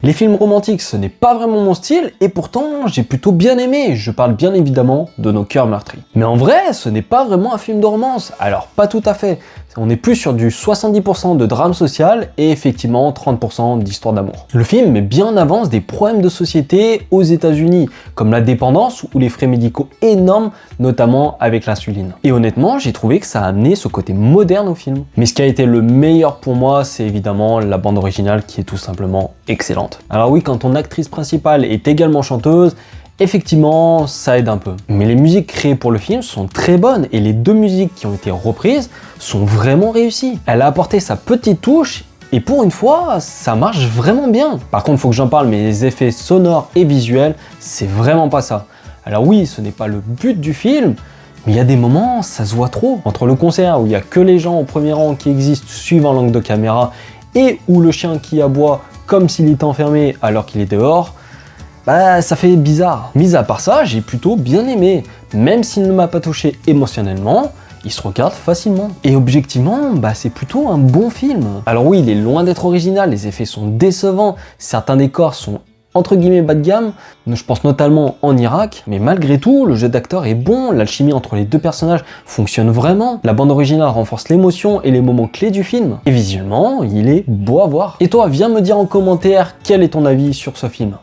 Les films romantiques, ce n'est pas vraiment mon style, et pourtant, j'ai plutôt bien aimé. Je parle bien évidemment de Nos cœurs meurtris. Mais en vrai, ce n'est pas vraiment un film de romance. Alors, pas tout à fait. On est plus sur du 70% de drame social et effectivement 30% d'histoire d'amour. Le film met bien en avance des problèmes de société aux États-Unis, comme la dépendance ou les frais médicaux énormes, notamment avec l'insuline. Et honnêtement, j'ai trouvé que ça a amené ce côté moderne au film. Mais ce qui a été le meilleur pour moi, c'est évidemment la bande originale qui est tout simplement excellente. Alors oui, quand ton actrice principale est également chanteuse, effectivement, ça aide un peu. Mais les musiques créées pour le film sont très bonnes et les deux musiques qui ont été reprises sont vraiment réussies. Elle a apporté sa petite touche et pour une fois, ça marche vraiment bien. Par contre, il faut que j'en parle, mais les effets sonores et visuels, c'est vraiment pas ça. Alors oui, ce n'est pas le but du film, mais il y a des moments, ça se voit trop. Entre le concert où il n'y a que les gens au premier rang qui existent suivant l'angle de caméra et où le chien qui aboie comme s'il était enfermé alors qu'il est dehors, bah ça fait bizarre. Mis à part ça, j'ai plutôt bien aimé. Même s'il ne m'a pas touché émotionnellement, il se regarde facilement. Et objectivement, bah c'est plutôt un bon film. Alors oui, il est loin d'être original, les effets sont décevants, certains décors sont entre guillemets bas de gamme, je pense notamment en Irak, mais malgré tout, le jeu d'acteur est bon, l'alchimie entre les deux personnages fonctionne vraiment, la bande originale renforce l'émotion et les moments clés du film, et visuellement, il est beau à voir. Et toi, viens me dire en commentaire quel est ton avis sur ce film.